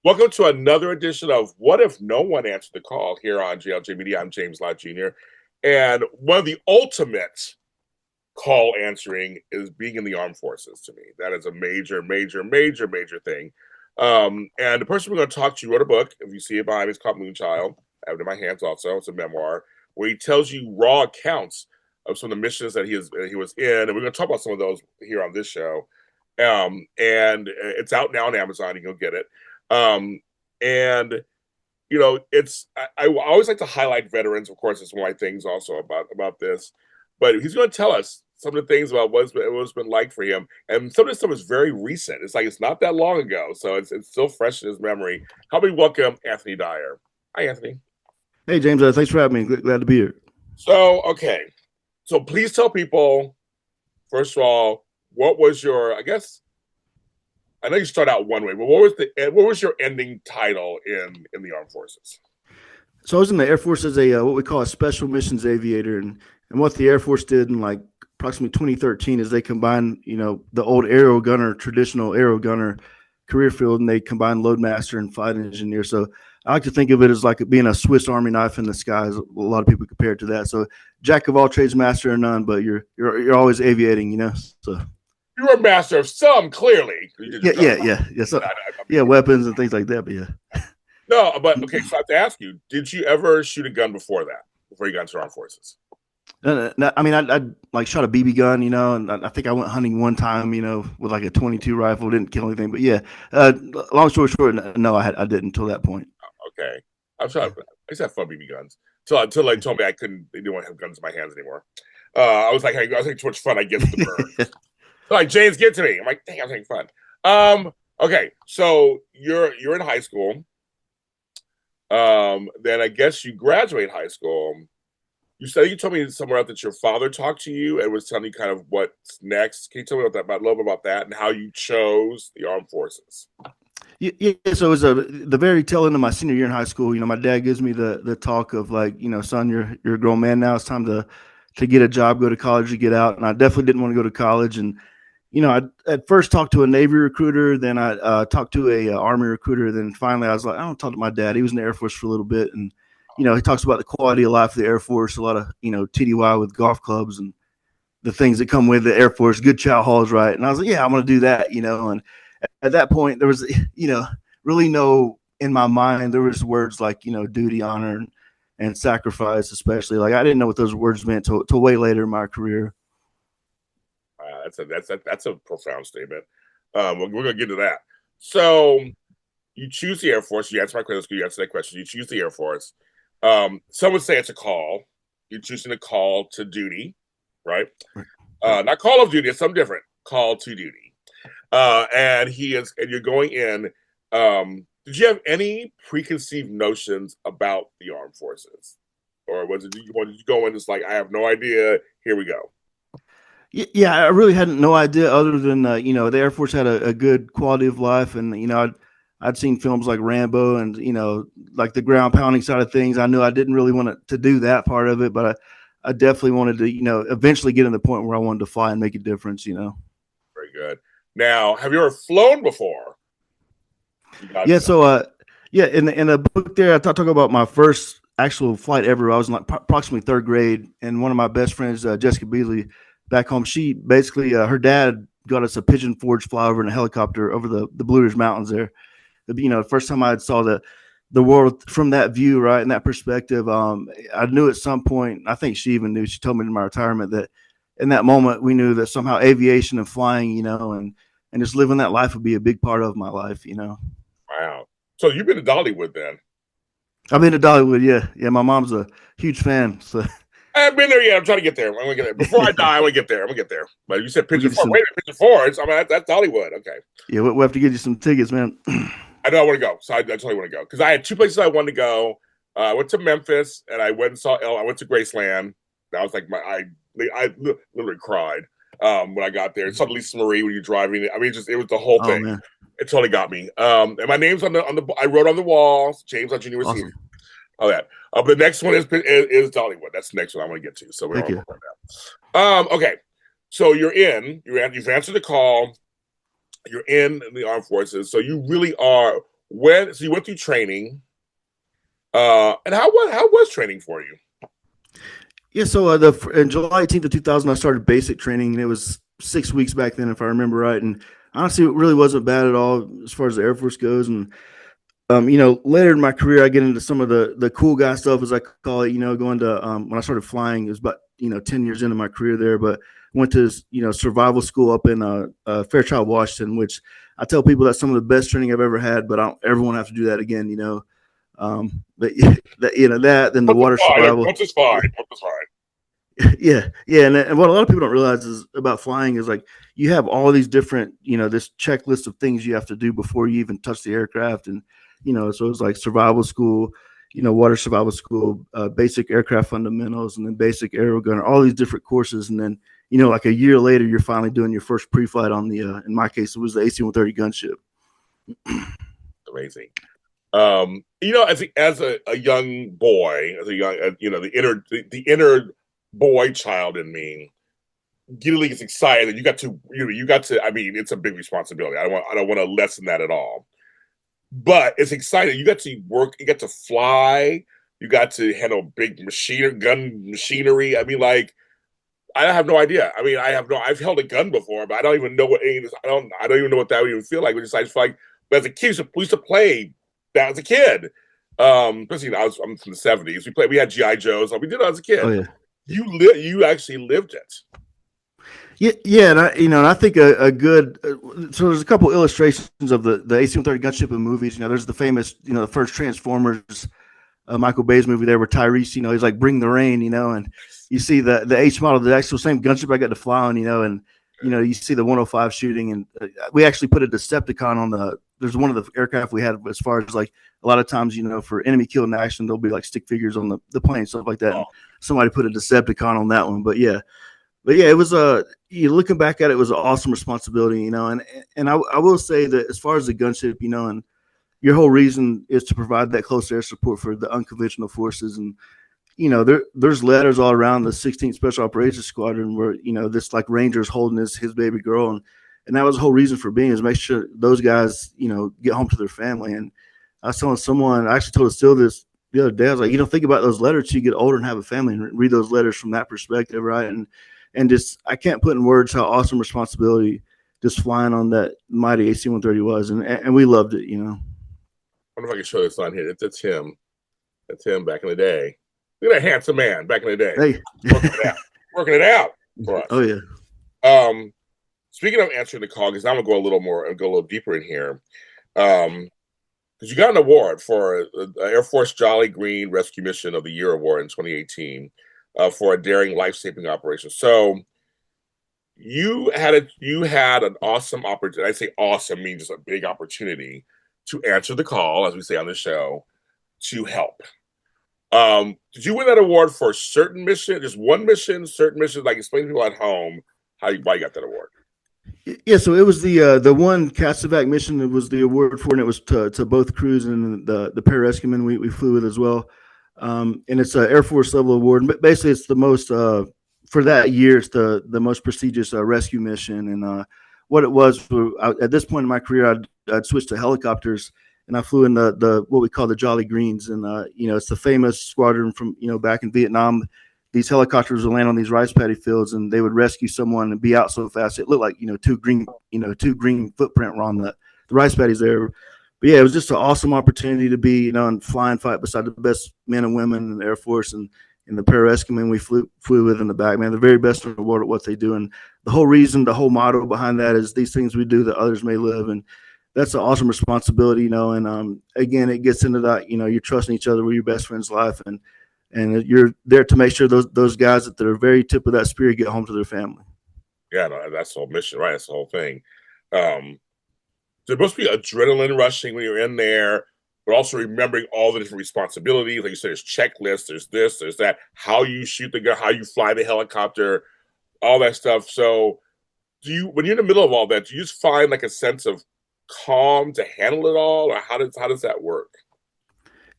Welcome to another edition of What If No One Answered the Call here on JLJ Media. I'm James Lott Jr. And one of the ultimate call answering is being in the armed forces to me. That is a major, major, major, major thing. And the person we're going to talk to wrote a book. If you see it behind me, it's called Moonchild. I have it in my hands also. It's a memoir where he tells you raw accounts of some of the missions that he was in. And we're going to talk about some of those here on this show. And it's out now on Amazon. You can go get it. And I always like to highlight veterans. Of course, it's one of my things also about this. But he's going to tell us some of the things about what's been like for him, and some of this stuff is very recent. It's like it's not that long ago, so it's still fresh in his memory. Help me welcome Anthony Dyer. Hi, Anthony. Hey, James. Thanks for having me. Glad to be here. So, okay, so please tell people first of all, what was your? I know you start out one way, but what was your ending title in the armed forces? So I was in the Air Force as a what we call a special missions aviator, and what the Air Force did in like approximately 2013 is they combined the old aero gunner, traditional aero gunner career field, and they combined loadmaster and flight engineer. So I like to think of it as like being a Swiss Army knife in the skies. A lot of people compare it to that. So jack of all trades, master of none, but you're always aviating, So you were a master of some, clearly. Yeah. So, yeah, weapons and things like that. But yeah. No, but okay. So I have to ask you: did you ever shoot a gun before that? Before you got into the armed forces? No, I mean, I like shot a BB gun, and I think I went hunting one time, with like a 22 rifle. Didn't kill anything, but yeah. Long story short, no, I didn't until that point. Okay, I'm trying. I used to have fun BB guns until they told me I couldn't. They didn't want to have guns in my hands anymore. I was like, hey, I was having too much fun. I get the bird. Like, James, get to me. I'm like, dang, I'm having fun. Okay, so you're in high school. Then I guess you graduate high school. You told me somewhere out that your father talked to you and was telling you kind of what's next. Can you tell me a little bit about that and how you chose the armed forces? Yeah, so it was the very tail end of my senior year in high school. My dad gives me the talk of like, son, you're a grown man now. It's time to get a job, go to college, to get out. And I definitely didn't want to go to college. And I at first talked to a Navy recruiter, then I talked to a Army recruiter, then finally I was like, I don't talk to my dad. He was in the Air Force for a little bit, and he talks about the quality of life of the Air Force, a lot of TDY with golf clubs and the things that come with the Air Force, good chow halls, right? And I was like, yeah, I'm going to do that, And at that point, there was really no in my mind. There was words like duty, honor, and sacrifice, especially. Like I didn't know what those words meant till way later in my career. That's a profound statement. We're gonna get to that. So you choose the Air Force. You answer my question. You answer that question. You choose the Air Force. Some would say it's a call. You're choosing a call to duty, right? Not call of duty. It's something different. Call to duty. And you're going in. Did you have any preconceived notions about the armed forces, or did you go in just like I have no idea? Here we go. Yeah, I really had no idea other than the Air Force had a good quality of life, and I'd seen films like Rambo and like the ground pounding side of things. I knew I didn't really want to do that part of it, but I definitely wanted to eventually get to the point where I wanted to fly and make a difference. Very good. Now, have you ever flown before? Yeah, so in the book there, I talk about my first actual flight ever. I was in like approximately third grade, and one of my best friends, Jessica Beasley, back home, she basically her dad got us a pigeon forge flyover in a helicopter over the Blue Ridge Mountains there. The first time I saw the world from that view, right, and that perspective. I knew at some point, I think she even knew, she told me in my retirement that in that moment we knew that somehow aviation and flying, and just living that life would be a big part of my life. Wow. So you've been to Dollywood then? I've been to Dollywood, yeah. Yeah, my mom's a huge fan. So I haven't been there yet. I'm trying to get there. I'm gonna get there. Before I die, I'm gonna get there. I'm gonna get there. But you said Pigeon Forge. Wait, Pigeon Forge. I mean, that's Dollywood. Okay. Yeah, we'll have to get you some tickets, man. I know I want to go. So I totally want to go. Because I had two places I wanted to go. I went to Memphis and I went and saw I went to Graceland. That was like I literally cried when I got there. It's on Lisa Marie when you're driving. I mean, it was the whole thing. Man. It totally got me. And my name's on the I wrote on the wall, James Lott Jr. Awesome. All that. But the next one is Dollywood. That's the next one I want to get to. So we're on right now. Okay. So you've answered the call. You're in the armed forces. So you really are. So you went through training, and how was training for you? Yeah, so in July 18th of 2000, I started basic training, and it was 6 weeks back then, if I remember right. And honestly, it really wasn't bad at all as far as the Air Force goes. And later in my career, I get into some of the cool guy stuff, as I call it. Going to when I started flying, it was about 10 years into my career there. But went to survival school up in Fairchild, Washington, which I tell people that's some of the best training I've ever had. But I don't ever want to have to do that again. But that then the Once is fine. fine. Survival. Once is fine. Once is fine. Yeah, and what a lot of people don't realize is about flying is like you have all these different, this checklist of things you have to do before you even touch the aircraft, and so it's like survival school, water survival school, basic aircraft fundamentals, and then basic aero gunner, all these different courses, and then like a year later, you're finally doing your first pre-flight on the, in my case, it was the AC-130 gunship. Amazing. As a young boy, as a young, the inner boy child in me, really gets excited that you got to. I mean, it's a big responsibility. I don't want to lessen that at all. But it's exciting. You got to work. You got to fly. You got to handle big gun machinery. I mean, like I have no idea. I mean, I've held a gun before, but I don't even know what any of this. I don't even know what that would even feel like. We decided to feel like, but as a kid, we used to play that as a kid. Especially I'm from the '70s. We had GI Joes. We did it as a kid. Oh yeah. You actually lived it. Yeah, and I think a good. So there's a couple illustrations of the AC-130 gunship in movies. There's the famous, the first Transformers, Michael Bay's movie there, where Tyrese, he's like, "Bring the rain," and you see the H model, the actual same gunship I got to fly on, and you see the 105 shooting, and we actually put a Decepticon on the. There's one of the aircraft we had as far as like a lot of times, for enemy kill in action, there'll be like stick figures on the plane, stuff like that. And somebody put a Decepticon on that one, but yeah, it was you looking back at it, it was an awesome responsibility, and I will say that as far as the gunship, and your whole reason is to provide that close air support for the unconventional forces, and there's letters all around the 16th Special Operations Squadron where this like Ranger's holding his baby girl, and that was the whole reason for being is make sure those guys get home to their family. And I was telling someone, I actually told Still this the other day, I was like, think about those letters till you get older and have a family and read those letters from that perspective, right? And just I can't put in words how awesome responsibility just flying on that mighty AC-130 was, and we loved it. I wonder if I can show this on here. That's him. That's him back in the day. Look at that handsome man back in the day. Hey. Working it out for us. Oh yeah. Speaking of answering the call, because I'm gonna go a little deeper in here. Because you got an award for Air Force Jolly Green Rescue Mission of the Year award in 2018 for a daring life-saving operation. So you had an awesome opportunity. I say awesome means just a big opportunity to answer the call, as we say on the show, to help. Did you win that award for a certain mission, just one mission, certain mission? Like explain to people at home why you got that award. Yeah, so it was the one Castevac mission that was the award for, and it was to both crews and the pararescuemen we flew with as well. And it's an Air Force level award. But basically, it's the most for that year. It's the most prestigious rescue mission. And what it was at this point in my career, I'd switched to helicopters, and I flew in the what we call the Jolly Greens. And it's the famous squadron from back in Vietnam. These helicopters would land on these rice paddy fields, and they would rescue someone and be out so fast it looked like two green footprint were on the rice paddies there. But yeah, it was just an awesome opportunity to be and fly and fight beside the best men and women in the Air Force and the pararescuemen we flew with in the back. Man, the very best in the world at what they do, and the whole reason, the whole motto behind that is these things we do that others may live, and that's an awesome responsibility, And again, it gets into that you're trusting each other with your best friend's life, and you're there to make sure those guys at the very tip of that spear get home to their family. Yeah, no, that's the whole mission, right? That's the whole thing. There must be adrenaline rushing when you're in there, but also remembering all the different responsibilities. Like you said, there's checklists, there's this, there's that, how you shoot the gun, how you fly the helicopter, all that stuff. So when you're in the middle of all that, do you just find like a sense of calm to handle it all, or how does that work?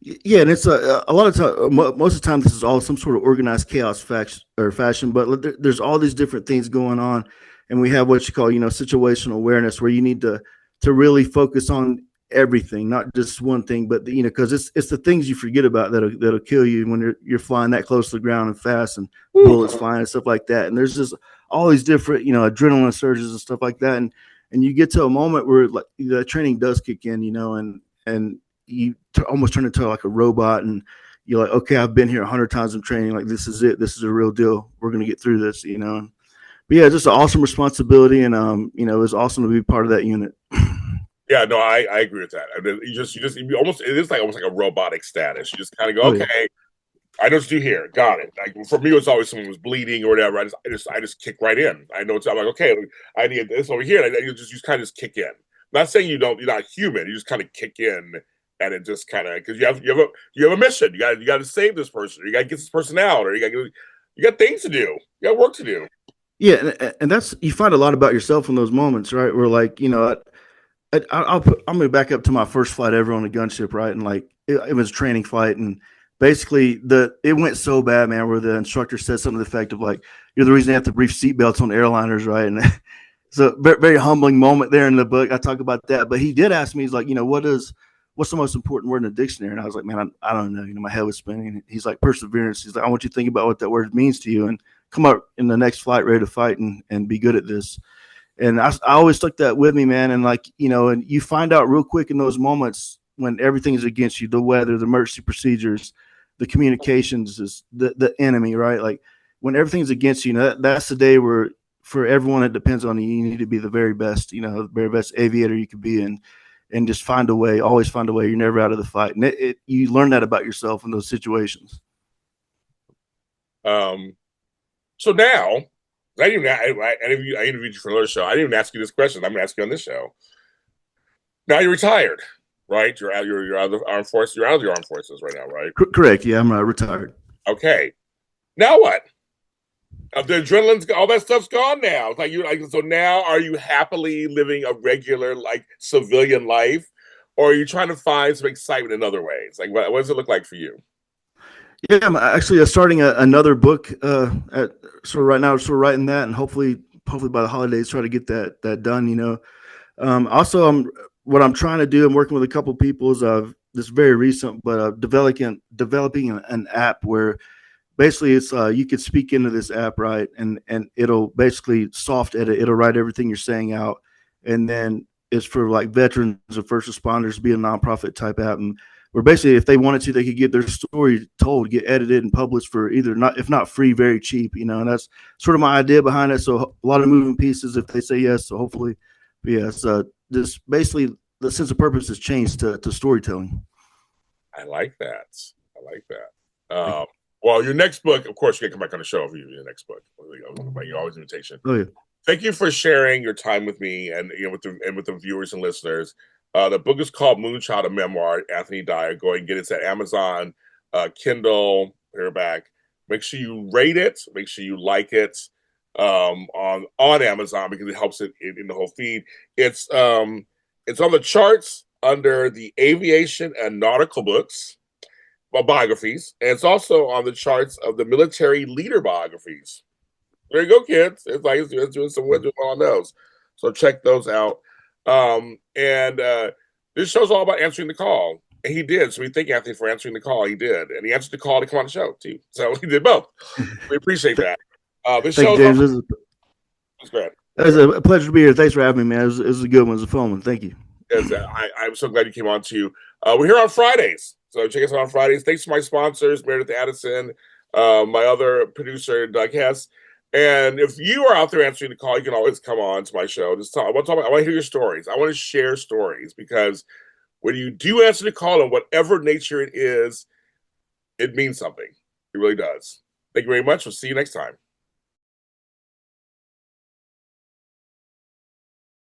Yeah, and it's a lot of time. Most of the time, this is all some sort of organized chaos fashion. But there's all these different things going on, and we have what you call situational awareness, where you need to really focus on everything, not just one thing, but because it's the things you forget about that'll kill you when you're flying that close to the ground and fast, and bullets flying and stuff like that. And there's just all these different adrenaline surges and stuff like that, and you get to a moment where like the training does kick in, and you almost turn into like a robot, and you're like, okay, I've been here 100 times in training, like this is it, this is a real deal, we're gonna get through this. But yeah, just an awesome responsibility, and it was awesome to be part of that unit. Yeah, no, I agree with that. I mean, you almost it is like almost like a robotic status. You just kind of go, Oh yeah. okay, I know what you do here, got it. Like for me, it's always someone was bleeding or whatever. I just kick right in. I know I'm like, okay, I need this over here, and you kind of just kick in. I'm not saying you're not human. You just kind of kick in, and it just kind of because you have a mission. You got to save this person. Or you got to get this person out, or you got things to do. You got work to do. Yeah, and that's you find a lot about yourself in those moments, right? Where like I'm going to back up to my first flight ever on a gunship, right? And like it was a training flight, and basically it went so bad, man, where the instructor said something to the effect of like, "You're the reason they have to brief seatbelts on airliners," right? And so very, very humbling moment there in the book. I talk about that, but he did ask me, he's like, what's the most important word in the dictionary? And I was like, man, I don't know. My head was spinning. He's like, perseverance. He's like, I want you to think about what that word means to you and come up in the next flight ready to fight and be good at this. And I always took that with me, man. And like, and you find out real quick in those moments when everything is against you, the weather, the emergency procedures, the communications is the enemy, right? Like when everything's against you, that's the day where for everyone that depends on you, you need to be the very best, the very best aviator you could be, and just find a way, always find a way. You're never out of the fight. And you learn that about yourself in those situations. So now, I interviewed you for another show. I didn't even ask you this question. I'm going to ask you on this show. Now you're retired, right? You're out of the armed forces. You're out of the armed forces right now, right? Correct. Yeah, I'm retired. Okay. Now what? The adrenaline's all that stuff's gone now. It's like so now are you happily living a regular like civilian life, or are you trying to find some excitement in other ways? Like what does it look like for you? Yeah, I'm actually starting another book. Right now, sort of writing that, and hopefully by the holidays, try to get that done. Also, what I'm trying to do. I'm working with a couple people. Is this very recent, but developing an app where basically it's you could speak into this app, right, and it'll basically soft edit. It'll write everything you're saying out, and then it's for like veterans or first responders, be a nonprofit type app, and where basically if they wanted to, they could get their story told, get edited and published for either not, if not free, very cheap, and that's sort of my idea behind it. So a lot of moving pieces if they say yes. So hopefully, yes, this basically the sense of purpose has changed to storytelling. I like that. I like that. Well, your next book, of course, you can come back on the show for your next book. Your always invitation. Oh yeah. Thank you for sharing your time with me and with the viewers and listeners. The book is called Moonchild, a Memoir, Anthony Dyer. Go ahead and get it. It's at Amazon, Kindle, paperback. Make sure you rate it. Make sure you like it on Amazon because it helps it in the whole feed. It's on the charts under the aviation and nautical books, biographies, and it's also on the charts of the military leader biographies. There you go, kids. It's like it's doing some work on those. So check those out. And this show's all about answering the call. And he did. So we thank Anthony for answering the call. He did. And he answered the call to come on the show, too. So he did both. We appreciate that. This Thank you, James. It's great. It was a pleasure to be here. Thanks for having me, man. It was a good one. It was a fun one. Thank you. I'm so glad you came on, too. We're here on Fridays. So check us out on Fridays. Thanks to my sponsors, Meredith Addison, my other producer, Doug Hess. And if you are out there answering the call, you can always come on to my show. I want to hear your stories. I want to share stories because when you do answer the call, of whatever nature it is, it means something. It really does. Thank you very much. We'll see you next time.